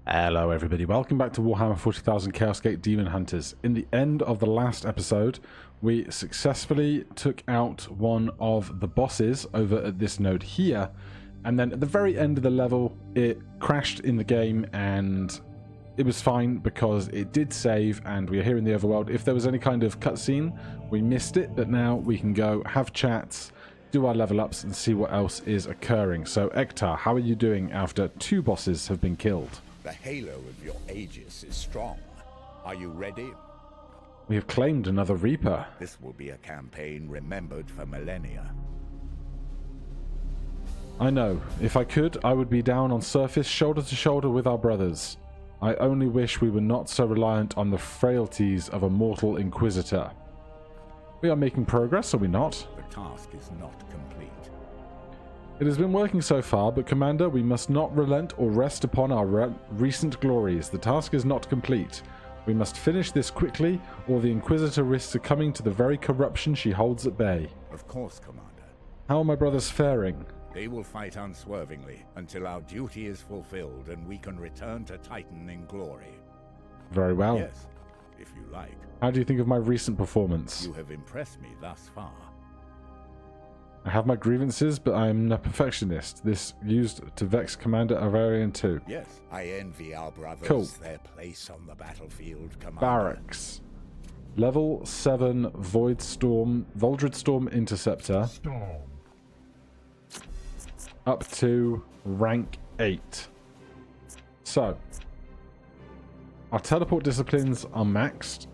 Hello everybody, welcome back to Warhammer 40,000 Chaosgate Daemonhunters. In the end of the last episode, we successfully took out one of the bosses over at this node here, and then at the very end of the level, it crashed in the game, and it was fine because it did save, and we are here in the overworld. If there was any kind of cutscene, we missed it, but now we can go have chats, do our level ups, and see what else is occurring. So, Ektar, how are you doing after two bosses have been killed? The halo of your Aegis is strong. Are you ready? We have claimed another Reaper. This will be a campaign remembered for millennia. I know. If I could, I would be down on surface, shoulder to shoulder with our brothers. I only wish we were not so reliant on the frailties of a mortal Inquisitor. We are making progress, are we not? The task is not complete. It has been working so far, but Commander, we must not relent or rest upon our recent glories. The task is not complete. We must finish this quickly, or the Inquisitor risks succumbing to the very corruption she holds at bay. Of course, Commander. How are my brothers faring? They will fight unswervingly until our duty is fulfilled and we can return to Titan in glory. Very well. Yes, if you like. How do you think of my recent performance? You have impressed me thus far. I have my grievances, but I am a perfectionist. This used to vex Commander Avarian too. Yes, I envy our brothers Cool. their place on the battlefield, Commander. Barracks. Level 7 Voldred Storm Interceptor. Up to rank 8. So, our teleport disciplines are maxed.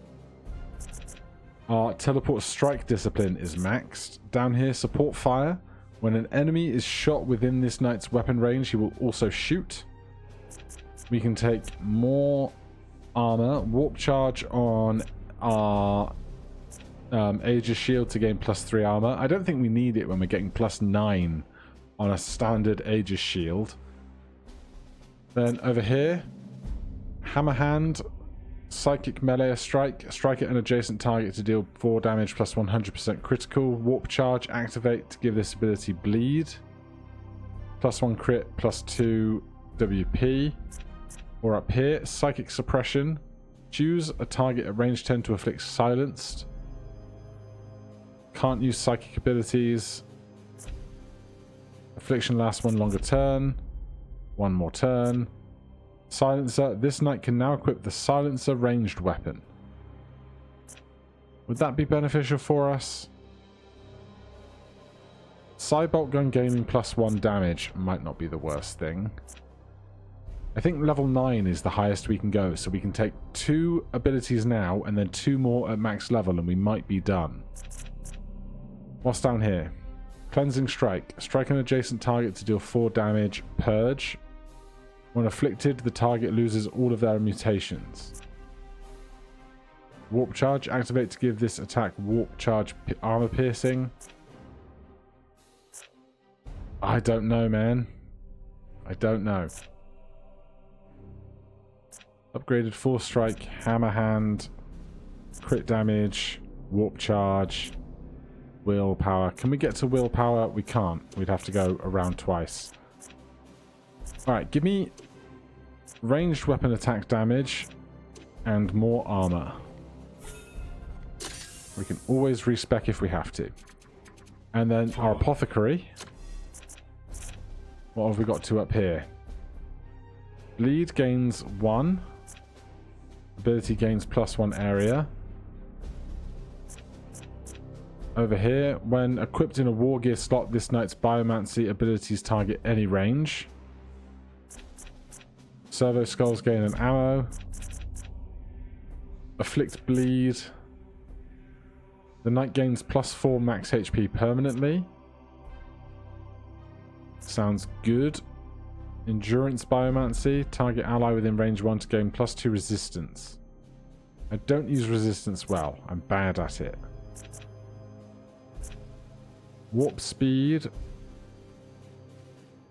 Our teleport strike discipline is maxed. Down here, support fire. When an enemy is shot within this knight's weapon range, he will also shoot. We can take more armor. Warp charge on our Aegis shield to gain +3 armor. I don't think we need it when we're getting +9 on a standard Aegis shield. Then over here, hammer hand. Psychic melee strike. Strike at an adjacent target to deal 4 damage plus 100% critical. Warp charge. Activate to give this ability bleed. +1 crit, +2 WP. Or up here, psychic suppression. Choose a target at range 10 to afflict silenced. Can't use psychic abilities. Affliction lasts 1 longer turn. 1 more turn. Silencer. This knight can now equip the Silencer ranged weapon. Would that be beneficial for us? Cybolt gun gaining +1 damage might not be the worst thing. I think level 9 is the highest we can go, so we can take 2 abilities now and then 2 more at max level and we might be done. What's down here? Cleansing strike. Strike an adjacent target to deal 4 damage. Purge. When afflicted, the target loses all of their mutations. Warp charge. Activate to give this attack warp charge armor piercing. I don't know, man. I don't know. Upgraded force strike, hammer hand, crit damage, warp charge, willpower. Can we get to willpower? We can't. We'd have to go around twice. Alright, give me ranged weapon attack damage and more armor. We can always respec if we have to. And then our apothecary. What have we got to up here? Bleed gains 1. Ability gains +1 area. Over here, when equipped in a war gear slot, this knight's biomancy abilities target any range. Servo skulls gain an ammo. Afflict bleed. The knight gains +4 max HP permanently. Sounds good. Endurance biomancy. Target ally within range 1 to gain +2 resistance. I don't use resistance well. I'm bad at it. Warp speed.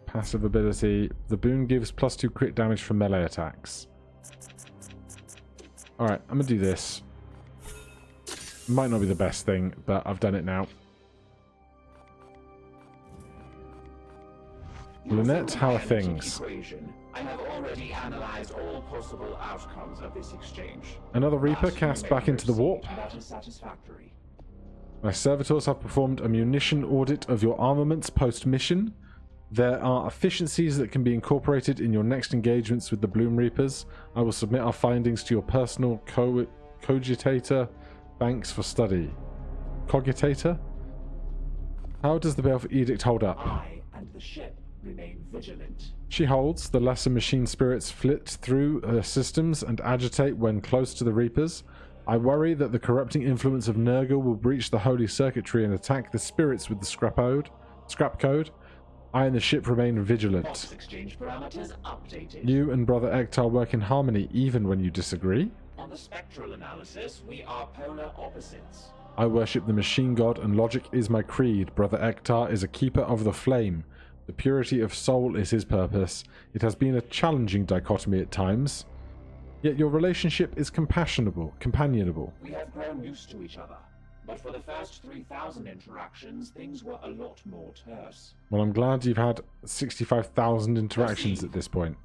Passive ability. The boon gives +2 crit damage from melee attacks. Alright, I'm going to do this. Might not be the best thing, but I've done it now. Lynette, how are things? Equation, I have already analyzed all possible outcomes of this exchange. Another Reaper cast back into the warp. That is satisfactory. My servitors have performed a munition audit of your armaments post-mission. There are efficiencies that can be incorporated in your next engagements with the Bloom Reapers. I will submit our findings to your personal cogitator banks for study. Cogitator? How does the Baleful Edict hold up? I and the ship remain vigilant. She holds. The lesser machine spirits flit through her systems and agitate when close to the Reapers. I worry that the corrupting influence of Nurgle will breach the holy circuitry and attack the spirits with the scrap code. I and the ship remain vigilant. Exchange parameters updated. You and Brother Ektar work in harmony even when you disagree. On the spectral analysis, we are polar opposites. I worship the machine god and logic is my creed. Brother Ektar is a keeper of the flame. The purity of soul is his purpose. It has been a challenging dichotomy at times. Yet your relationship is companionable. We have grown used to each other. But for the first 3,000 interactions, things were a lot more terse. Well, I'm glad you've had 65,000 interactions at this point.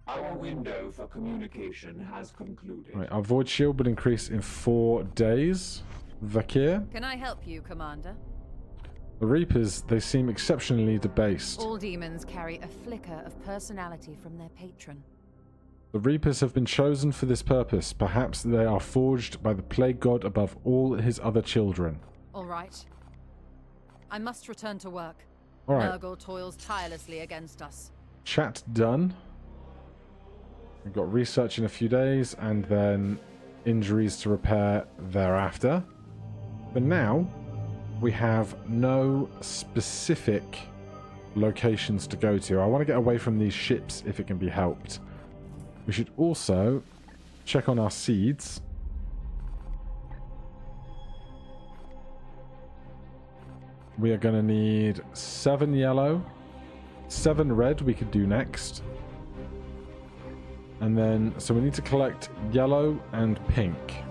Our window for communication has concluded. Right, our void shield will increase in 4 days. Vakir. Can I help you, Commander? The Reapers, they seem exceptionally debased. All demons carry a flicker of personality from their patron. The Reapers have been chosen for this purpose. Perhaps they are forged by the plague god above all his other children. All right. I must return to work. All right. Nurgle toils tirelessly against us. Chat done. We've got research in a few days and then injuries to repair thereafter. But now we have no specific locations to go to. I want to get away from these ships if it can be helped. We should also check on our seeds. We are going to need 7 yellow, 7 red we could do next. And then, so we need to collect yellow and pink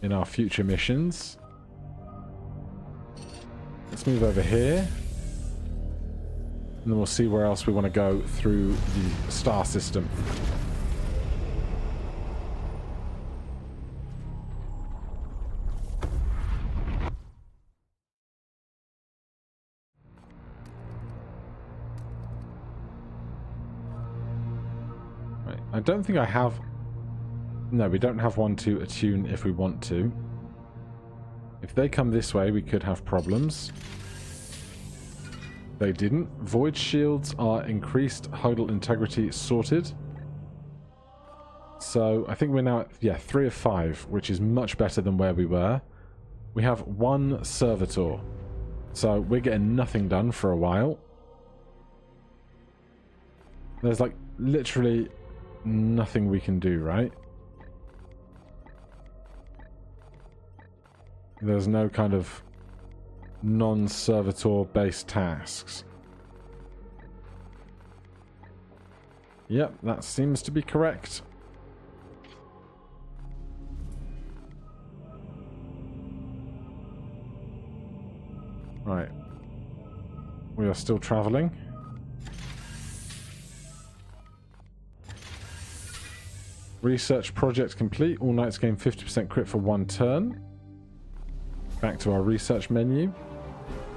in our future missions. Let's move over here. And then we'll see where else we want to go through the star system. Right, I don't think I have... No, we don't have one to attune if we want to. If they come this way, we could have problems. They didn't. Void shields are increased hodl integrity sorted. So I think we're now at 3 of 5, which is much better than where we were. We have 1 servitor. So we're getting nothing done for a while. There's like literally nothing we can do, right? There's no kind of non-servitor based tasks. Yep, that seems to be correct. Right. We are still traveling. Research project complete. All knights gain 50% crit for 1 turn. Back to our research menu.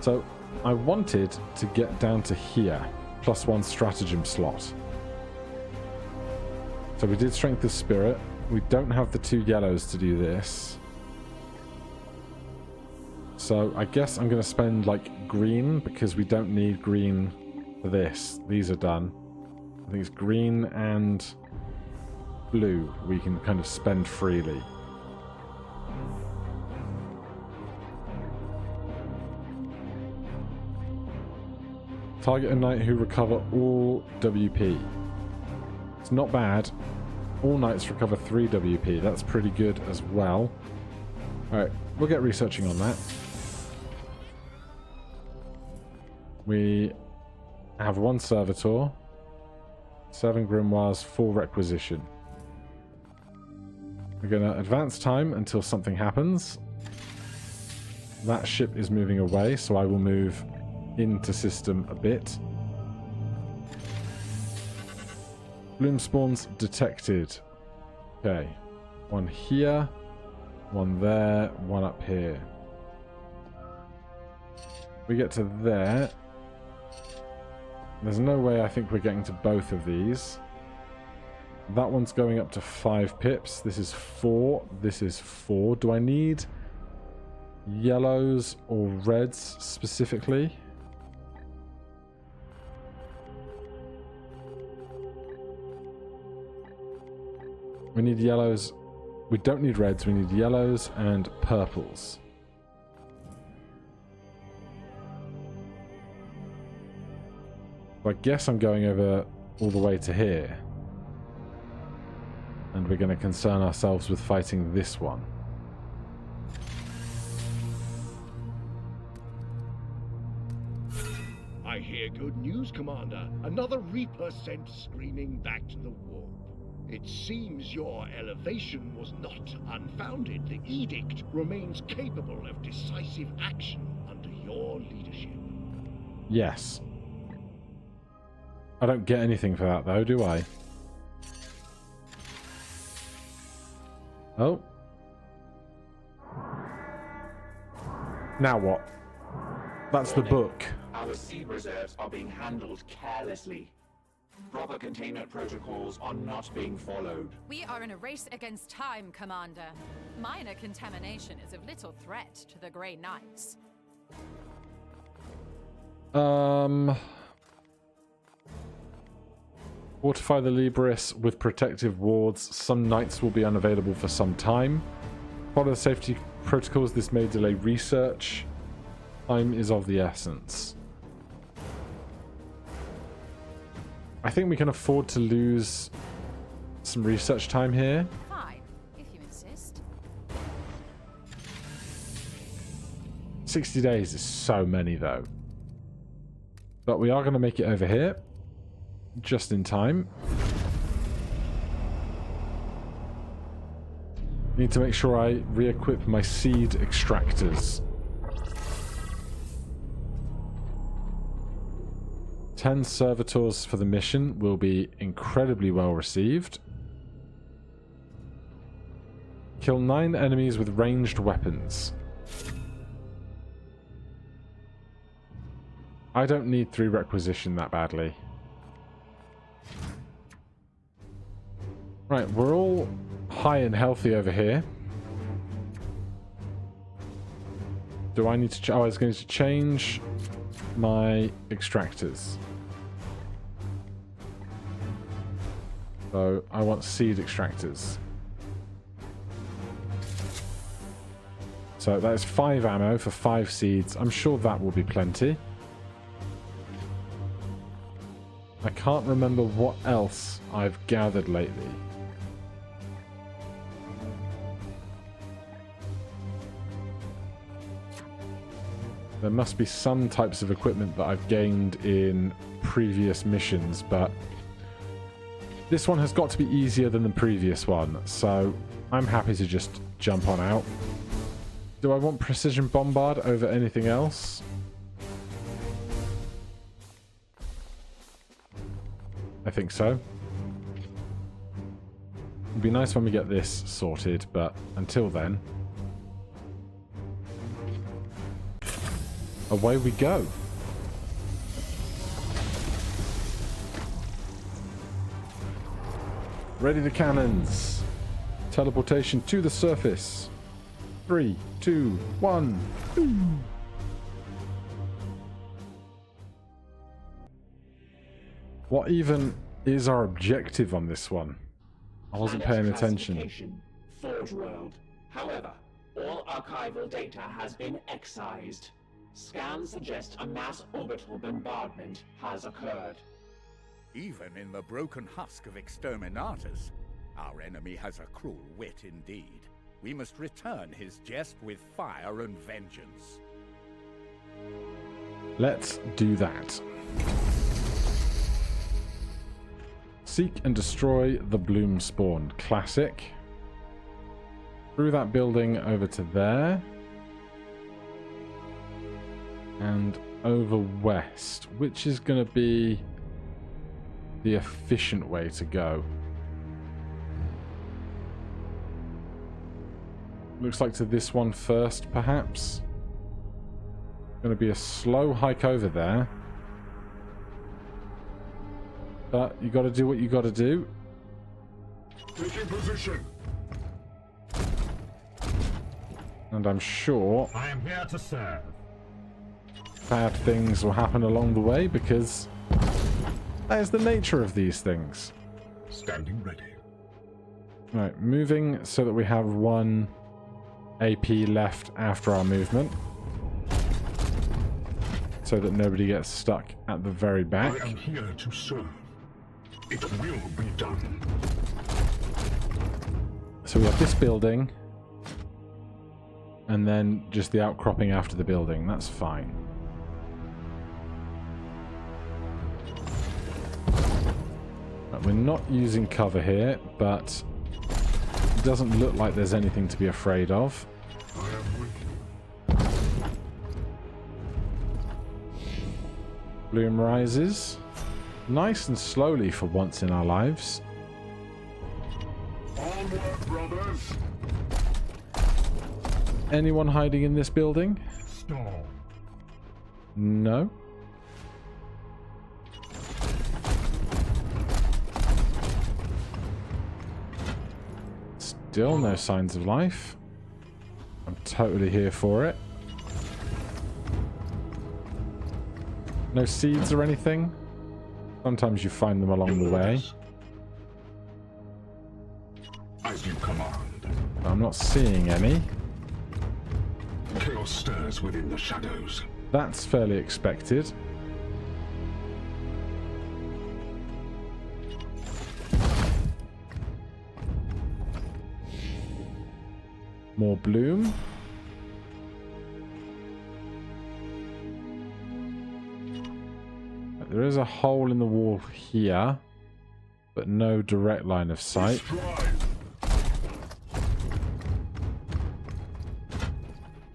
So I wanted to get down to here, +1 stratagem slot. So we did strength of spirit. We don't have the 2 yellows to do this. So I guess I'm going to spend like green because we don't need green for this. These are done. I think it's green and blue we can kind of spend freely. Target a knight who recover all WP. It's not bad. All knights recover 3 WP. That's pretty good as well. Alright, we'll get researching on that. We have 1 servitor, 7 grimoires, 4 requisition. We're going to advance time until something happens. That ship is moving away, so I will move into system a bit. Bloomspawns detected. Okay. One here, one there, one up here. We get to there. There's no way I think we're getting to both of these. That one's going up to 5 pips. This is 4. This is 4. Do I need yellows or reds specifically? We need yellows. We don't need reds. We need yellows and purples. I guess I'm going over all the way to here. And we're going to concern ourselves with fighting this one. I hear good news, Commander. Another Reaper sent screaming back to the warp. It seems your elevation was not unfounded. The edict remains capable of decisive action under your leadership. Yes. I don't get anything for that though, do I? Oh. Now what? That's the book. Our seed reserves are being handled carelessly. Proper containment protocols are not being followed. We are in a race against time, Commander. Minor contamination is of little threat to the Grey Knights. Fortify the Libris with protective wards. Some knights will be unavailable for some time. Follow the safety protocols. This may delay research. Time is of the essence. I think we can afford to lose some research time here. Fine, if you insist. 60 days is so many though. But we are going to make it over here. Just in time. Need to make sure I re-equip my seed extractors. 10 servitors for the mission will be incredibly well received. Kill 9 enemies with ranged weapons. I don't need 3 requisition that badly. Right, we're all high and healthy over here. Do I need to... I was going to change my extractors. So I want seed extractors. So that is 5 ammo for 5 seeds. I'm sure that will be plenty. I can't remember what else I've gathered lately. There must be some types of equipment that I've gained in previous missions, but this one has got to be easier than the previous one, so I'm happy to just jump on out. Do I want precision bombard over anything else? I think so. It'd be nice when we get this sorted, but until then... away we go. Ready the cannons. Teleportation to the surface. 3, 2, 1. Boom. What even is our objective on this one? I wasn't paying attention. Forge World. However, all archival data has been excised. Scans suggest a mass orbital bombardment has occurred. Even in the broken husk of exterminators, our enemy has a cruel wit indeed. We must return his jest with fire and vengeance. Let's do that. Seek and destroy the Bloomspawn. Classic. Through that building over to there. And over west, which is going to be the efficient way to go. Looks like to this one first, perhaps. Going to be a slow hike over there. But you got to do what you got to do. Taking position. And I'm sure I am here to serve. bad things will happen along the way, because that is the nature of these things. Standing ready. Right, moving so that we have 1 AP left after our movement, so that nobody gets stuck at the very back. I am here to serve. It will be done. So we have this building, and then just the outcropping after the building. That's fine. Right, we're not using cover here, but it doesn't look like there's anything to be afraid of. I am with you. Bloom rises. Nice and slowly for once in our lives. Onward, brothers. Anyone hiding in this building? Storm. No. Still no signs of life. I'm totally here for it. No seeds or anything? Sometimes you find them along the way. As you command. But I'm not seeing any. Chaos stirs within the shadows. That's fairly expected. More bloom. There is a hole in the wall here, but no direct line of sight.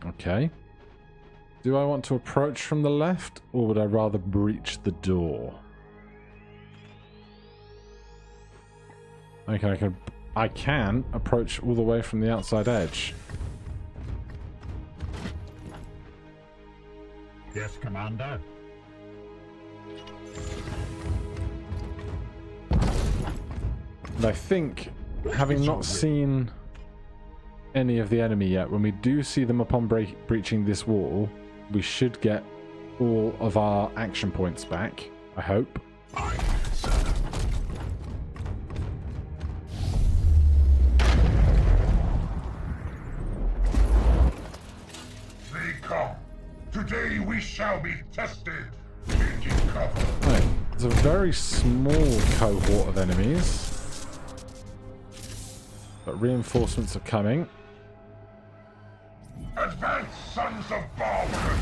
Okay. Do I want to approach from the left, or would I rather breach the door? Okay, I can approach all the way from the outside edge. Yes, Commander. And I think, having not seen any of the enemy yet, when we do see them upon breaching this wall, we should get all of our action points back, I hope. Aye, sir. They come. Today we shall be tested. Taking cover. Right, there's a very small cohort of enemies, but reinforcements are coming. Advance, sons of barbarous!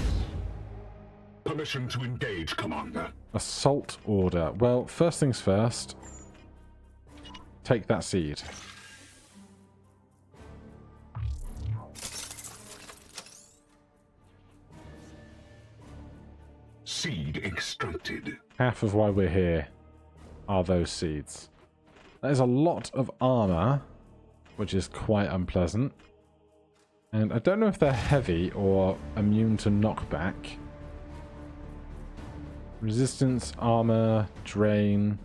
Permission to engage, Commander. Assault order. Well, first things first. Take that seed. Seed extracted. Half of why we're here are those seeds. That is a lot of armor, which is quite unpleasant. And I don't know if they're heavy or immune to knockback. Resistance, armor, drain,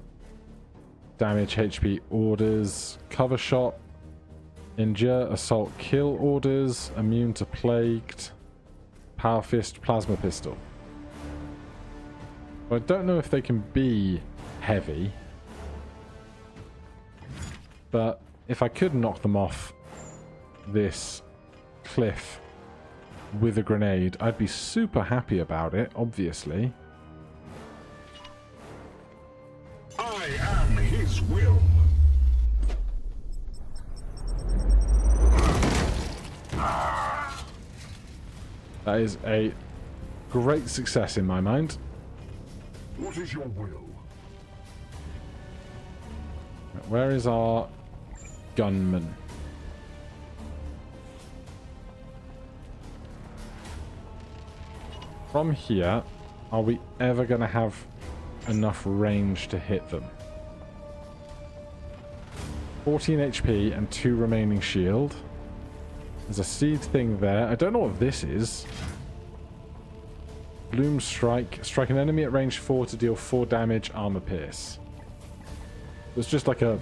damage, HP orders, cover shot, injure, assault, kill orders, immune to plagued, power fist, plasma pistol. I don't know if they can be heavy, but if I could knock them off this cliff with a grenade, I'd be super happy about it, obviously. I am his will. That is a great success in my mind. What is your will? Where is our gunman? From here, Are we ever going to have enough range to hit them? 14 HP and 2 remaining shield. There's a seed thing there. I don't know what this is. Bloom strike. Strike an enemy at range 4 to deal 4 damage, armor pierce. It's just like a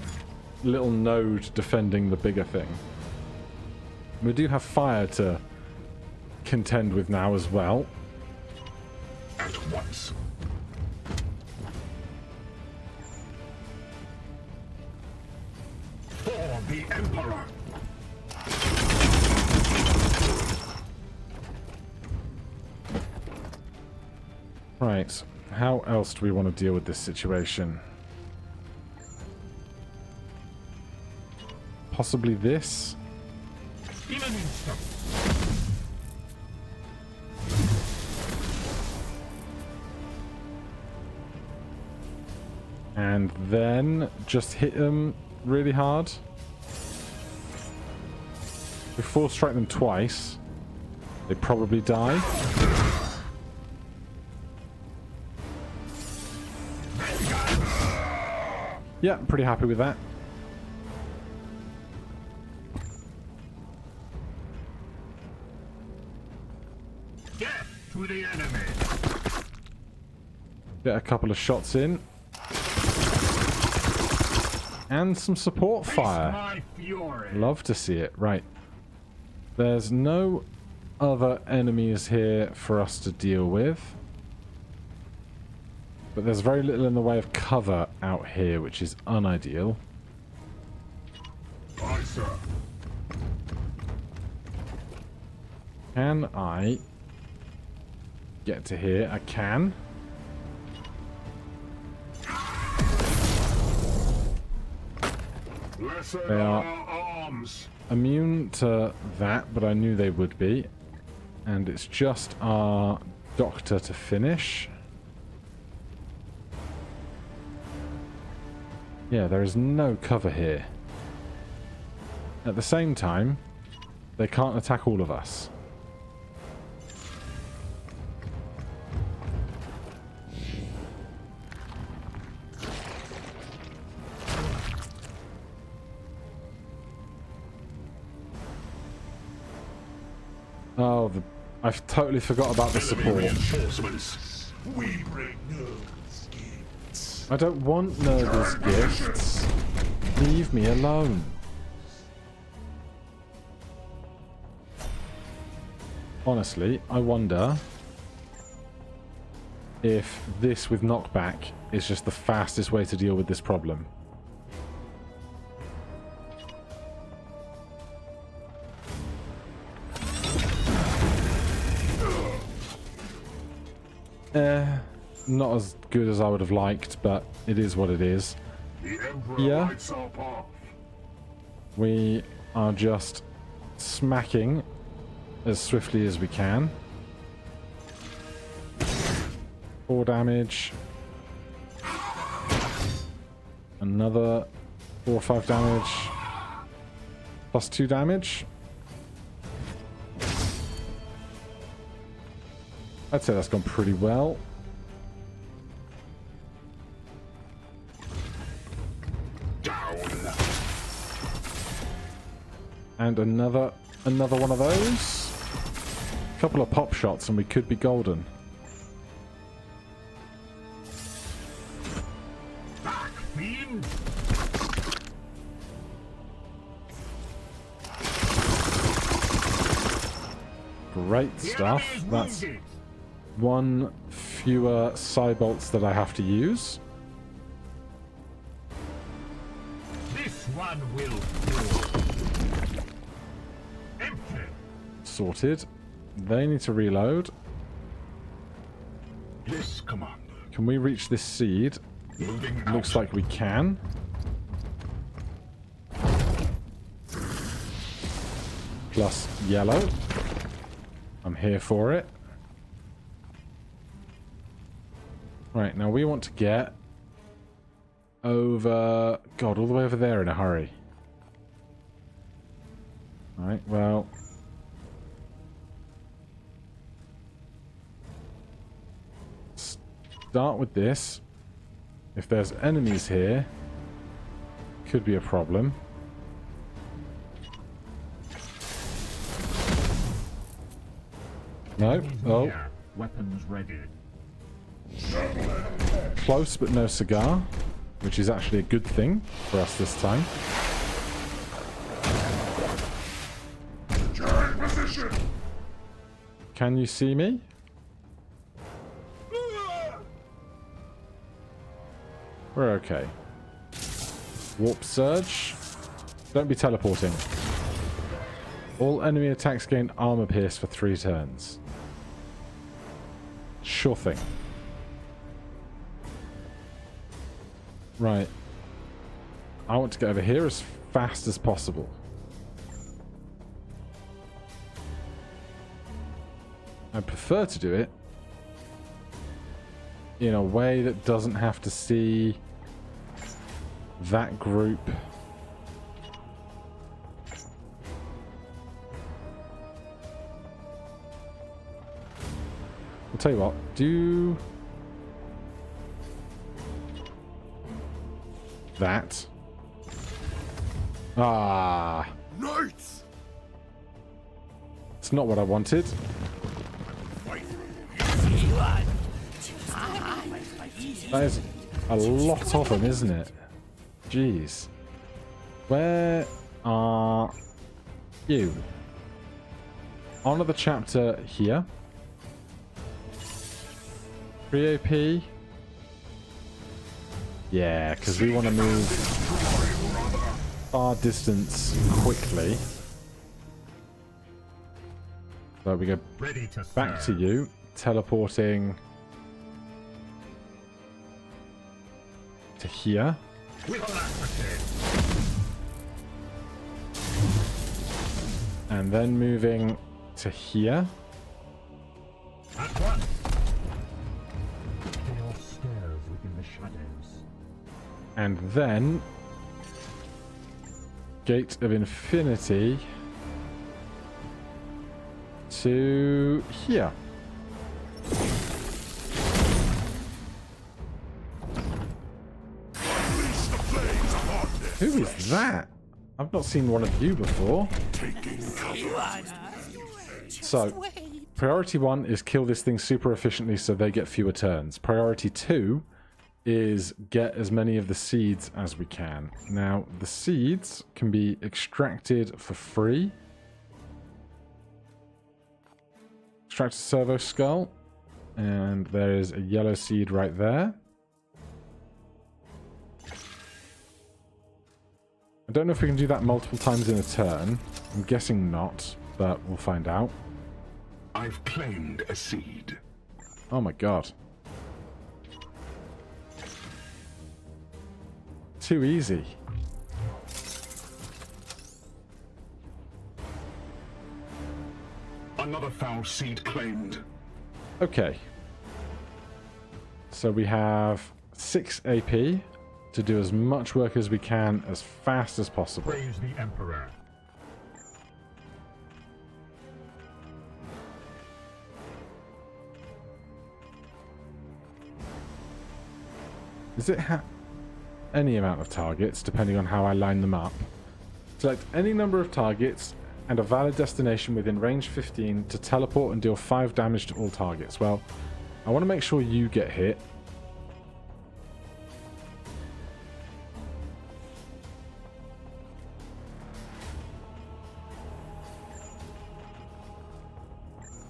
little node defending the bigger thing. We do have fire to contend with now as well. At once. For the Emperor. Right. How else do we want to deal with this situation? Possibly this? In an instant. And then just hit them really hard. We force strike them twice. They probably die. Yeah, I'm pretty happy with that. Death to the enemy. Get a couple of shots in. And some support fire. My fury. Love to see it. Right. There's no other enemies here for us to deal with. But there's very little in the way of cover out here, which is unideal. Aye, sir. Can I get to here? I can. They are arms. immune to that, but I knew they would be. And it's just our doctor to finish. Yeah, there is no cover here. At the same time, they can't attack all of us. Oh, I've totally forgot about the support. Reinforcements. We bring no gifts. I don't want Nurgle's gifts. Leave me alone. Honestly, I wonder if this with knockback is just the fastest way to deal with this problem. Not as good as I would have liked, but it is what it is. The Emperor Yeah. lights our path. We are just smacking as swiftly as we can. 4 damage. Another 4 or 5 damage. Plus 2 damage. I'd say that's gone pretty well. And another one of those. A couple of pop shots and we could be golden. Back, fiend. Great stuff. That's one fewer psi bolts that I have to use. This one will fall. Empty. Sorted. They need to reload. Yes, Commander. Can we reach this seed? Moving out. Looks like we can. Plus yellow. I'm here for it. Right, now we want to get over... God, all the way over there in a hurry. Alright, well... start with this. If there's enemies here, could be a problem. No. Oh. Here. Weapons ready. Close but no cigar, which is actually a good thing for us this time. Can you see me? We're okay. Warp surge. Don't be teleporting. All enemy attacks gain armor pierce for 3 turns. Sure thing. Right. I want to get over here as fast as possible. I prefer to do it in a way that doesn't have to see that group. I'll tell you what, do that. Ah. Knights! It's not what I wanted. That is a lot of them, isn't it? Jeez. Where are you? Honor the chapter here. 3 AP. Yeah, because we want to move far distance quickly. So we go Ready to back serve. to you, teleporting to here. With alacrity. And then moving to here. At once. Chaos stirs within the shadows. And then Gate of Infinity to here. Who is that? I've not seen one of you before. So, priority 1 is kill this thing super efficiently so they get fewer turns. Priority 2 is get as many of the seeds as we can. Now, the seeds can be extracted for free. Extract a servo skull. And there is a yellow seed right there. I don't know if we can do that multiple times in a turn. I'm guessing not, but we'll find out. I've claimed a seed. Oh my god. Too easy. Another foul seed claimed. Okay. So we have 6 AP to do as much work as we can as fast as possible. Praise the Emperor. Does it have any amount of targets, depending on how I line them up? Select any number of targets and a valid destination within range 15 to teleport and deal 5 damage to all targets. Well, I want to make sure you get hit.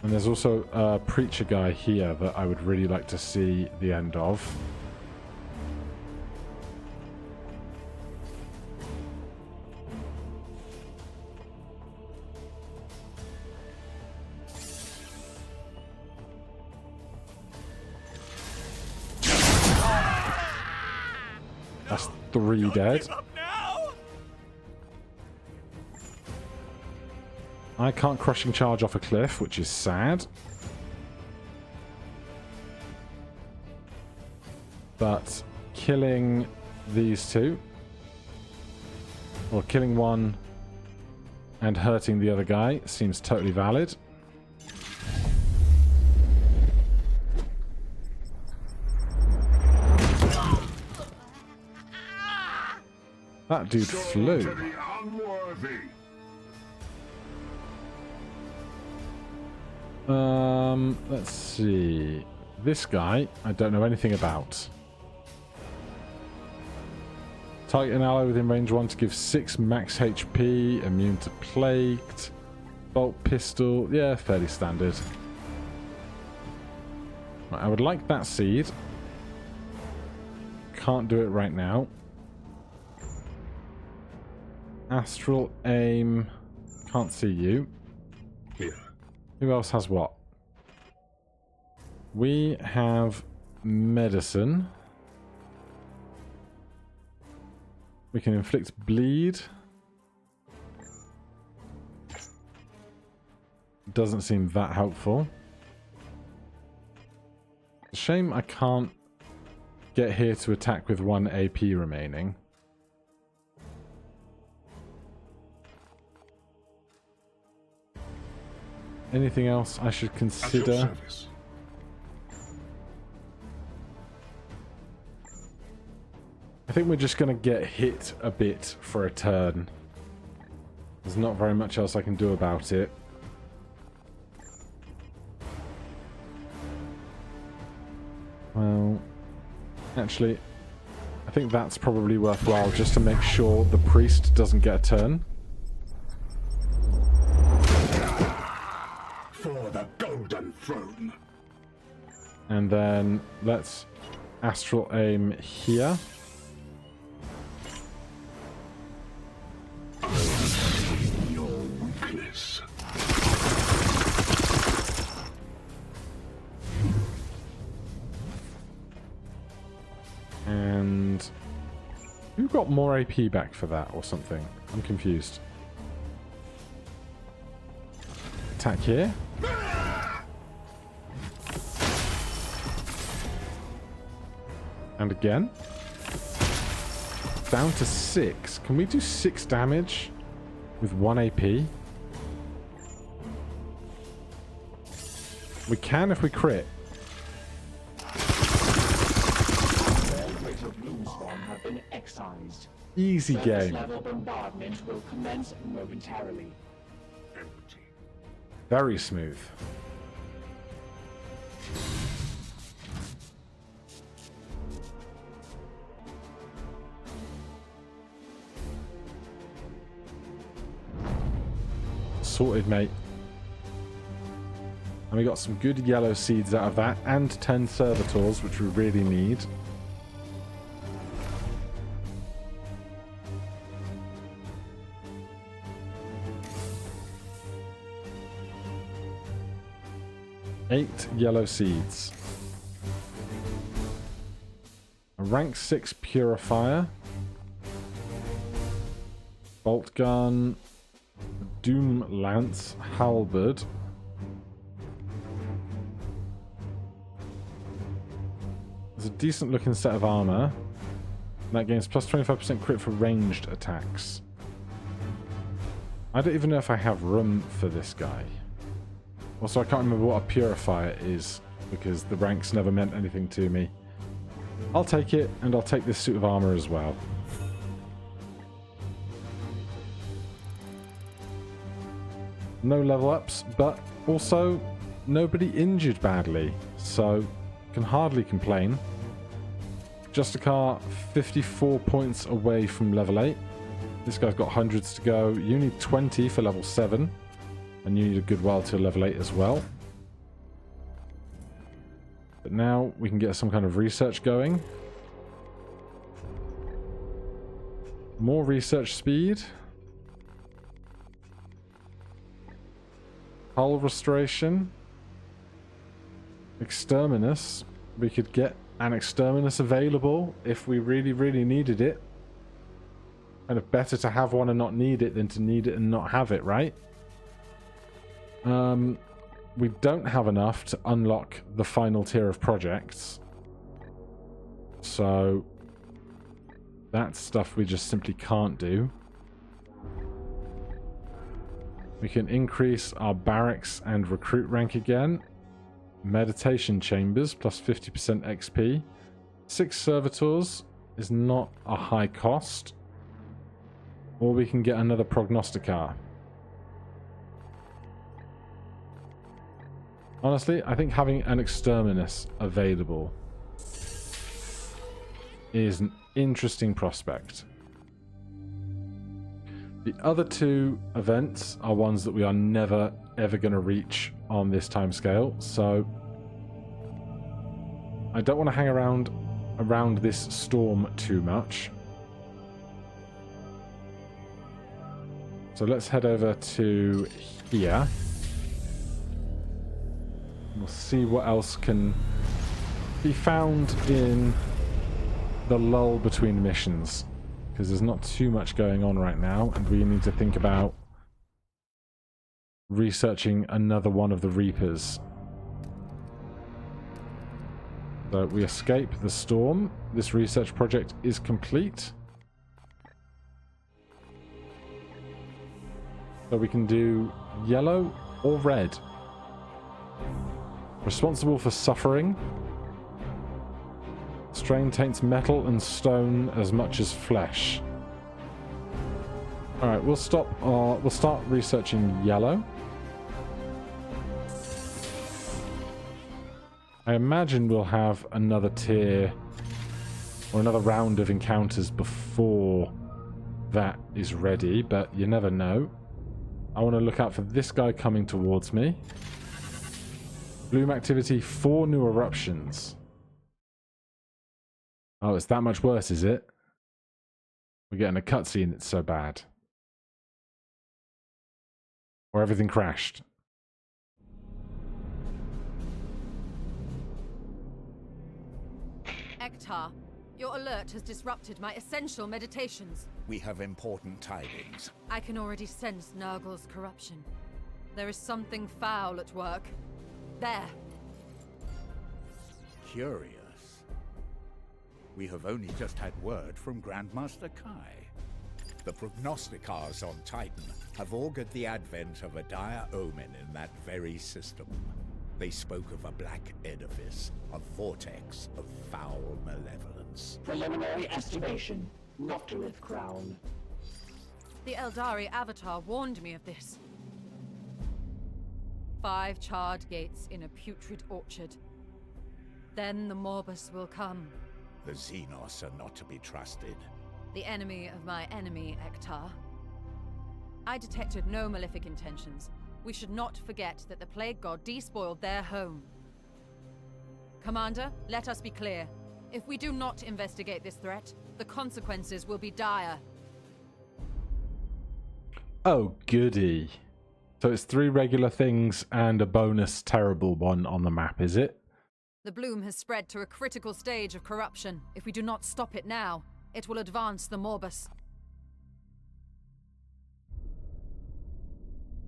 And there's also a preacher guy here that I would really like to see the end of. That's 3 dead. I can't crushing charge off a cliff, which is sad. But killing these 2, or killing one and hurting the other guy, seems totally valid. That dude flew. To the unworthy. Let's see. This guy, I don't know anything about. Target an ally within range 1 to give 6 max HP, immune to plagued. Bolt pistol, yeah, fairly standard. Right, I would like that seed. Can't do it right now. Astral aim, can't see you. Here. Who else has what? We have medicine. We can inflict bleed. Doesn't seem that helpful. Shame I can't get here to attack with 1 AP remaining. Anything else I should At your consider? service. I think we're just going to get hit a bit for a turn. There's not very much else I can do about it. Well, actually, I think that's probably worthwhile just to make sure the priest doesn't get a turn. For the golden throne. And then let's astral aim here. Your weakness. And who got more AP back for that or something? I'm confused. Attack here. And again. Down to 6. Can we do 6 damage with 1 AP? We can if we crit. All greater Bloomspawn have been excised. Easy Surface game. level bombardment will commence momentarily. Empty. Very smooth. Sorted, mate. And we got some good yellow seeds out of that, and 10 servitors, which we really need. Eight yellow seeds. A rank 6 purifier. Bolt gun. Doom lance. Halberd. There's a decent looking set of armor. That gains plus 25% crit for ranged attacks. I don't even know if I have room for this guy. Also, I can't remember what a purifier is, because the ranks never meant anything to me. I'll take it, and I'll take this suit of armor as well. No level ups, but also nobody injured badly, so can hardly complain. Justicar 54 points away from level 8. This guy's got hundreds to go. You need 20 for level 7. And you need a good while to level 8 as well. But now we can get some kind of research going. More research speed. Hull restoration. Exterminus. We could get an exterminus available if we really, really needed it. Kind of better to have one and not need it than to need it and not have it, right? We don't have enough to unlock the final tier of projects. So that's stuff we just simply can't do. We can increase our barracks and recruit rank again. Meditation chambers plus 50% XP. 6 servitors is not a high cost. Or we can get another prognosticar. Honestly, I think having an exterminus available is an interesting prospect. The other two events are ones that we are never ever going to reach on this timescale, so I don't want to hang around this storm too much. So let's head over to here. We'll see what else can be found in the lull between missions, because there's not too much going on right now, and we need to think about researching another one of the Reapers. So we escape the storm. This research project is complete. So we can do yellow or red. Responsible for suffering. Strain taints metal and stone as much as flesh. Alright, we'll start researching yellow. I imagine we'll have another tier or another round of encounters before that is ready, but you never know. I want to look out for this guy coming towards me. Bloom activity, 4 new eruptions. Oh, it's that much worse, is it? We're getting a cutscene that's so bad. Or everything crashed. Ektar, your alert has disrupted my essential meditations. We have important tidings. I can already sense Nurgle's corruption. There is something foul at work. There. Curious. We have only just had word from Grandmaster Kai. The prognosticars on Titan have augured the advent of a dire omen in that very system. They spoke of a black edifice, a vortex of foul malevolence. Preliminary estimation. Nocturith crown. The Eldari Avatar warned me of this. 5 charred gates in a putrid orchard. Then the Morbus will come. The Xenos are not to be trusted. The enemy of my enemy, Ektar. I detected no malefic intentions. We should not forget that the Plague God despoiled their home. Commander, let us be clear. If we do not investigate this threat, the consequences will be dire. Oh, goody. So it's 3 regular things and a bonus terrible one on the map, is it? The bloom has spread to a critical stage of corruption. If we do not stop it now, it will advance the Morbus.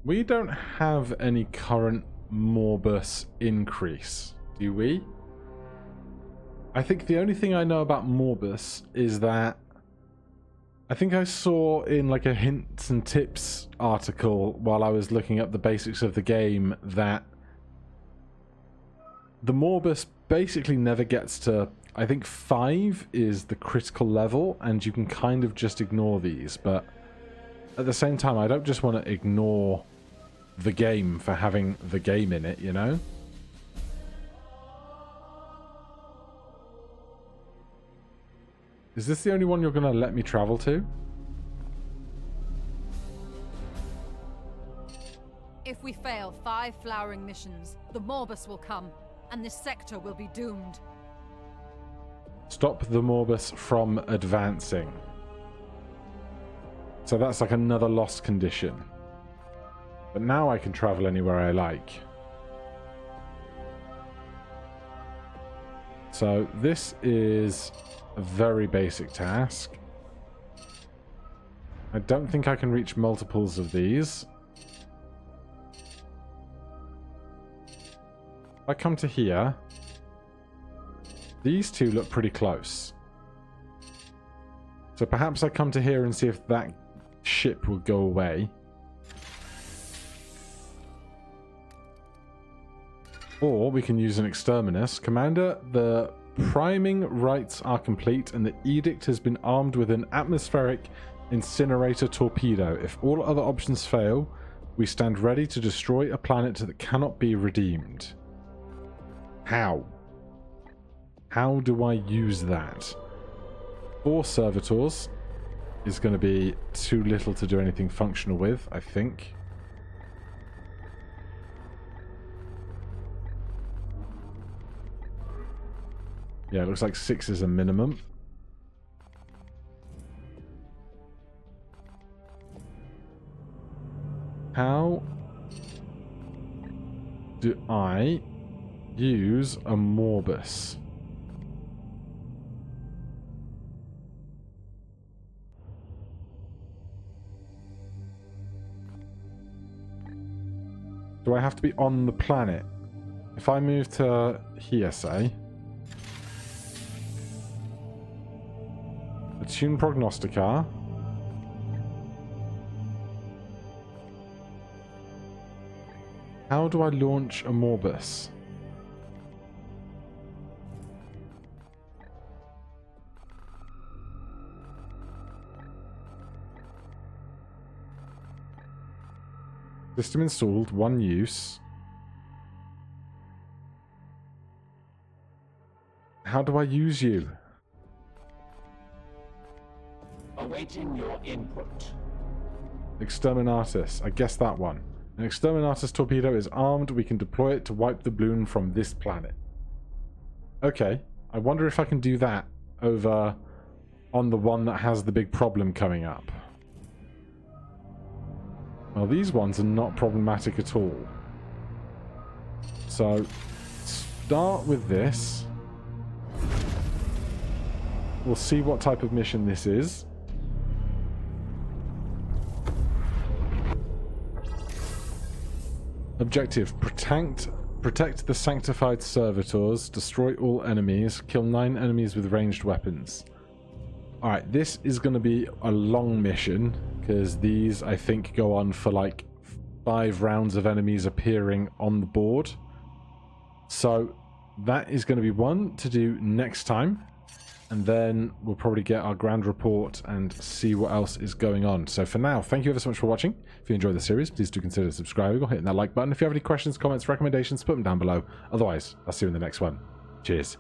We don't have any current Morbus increase, do we? I think the only thing I know about Morbus is that I think I saw in like a hints and tips article while I was looking up the basics of the game that the Morbus basically never gets to, I think 5 is the critical level, and you can kind of just ignore these, but at the same time I don't just want to ignore the game for having the game in it, you know? Is this the only one you're going to let me travel to? If we fail 5 flowering missions, the Morbus will come, and this sector will be doomed. Stop the Morbus from advancing. So that's like another lost condition. But now I can travel anywhere I like. So this is a very basic task. I don't think I can reach multiples of these. If I come to here, these two look pretty close. So perhaps I come to here and see if that ship will go away. Or we can use an exterminus. Commander, the priming rites are complete and the edict has been armed with an atmospheric incinerator torpedo. If all other options fail, we stand ready to destroy a planet that cannot be redeemed. How? How do I use that? 4 servitors is going to be too little to do anything functional with, I think. Yeah, it looks like 6 is a minimum. How do I use a Morbus? Do I have to be on the planet? If I move to here, say, attune prognosticar. How do I launch a Morbus? System installed, 1 use. How do I use you? Awaiting your input. Exterminatus. I guess that one. An Exterminatus torpedo is armed. We can deploy it to wipe the bloom from this planet. Okay. I wonder if I can do that over on the one that has the big problem coming up. Well, these ones are not problematic at all. So, start with this. We'll see what type of mission this is. Objective: protect the sanctified servitors, destroy all enemies, kill 9 enemies with ranged weapons. Alright, this is going to be a long mission, because these, I think, go on for like 5 rounds of enemies appearing on the board. So, that is going to be one to do next time. And then we'll probably get our grand report and see what else is going on. So for now, thank you ever so much for watching. If you enjoyed the series, please do consider subscribing or hitting that like button. If you have any questions, comments, recommendations, put them down below. Otherwise, I'll see you in the next one. Cheers.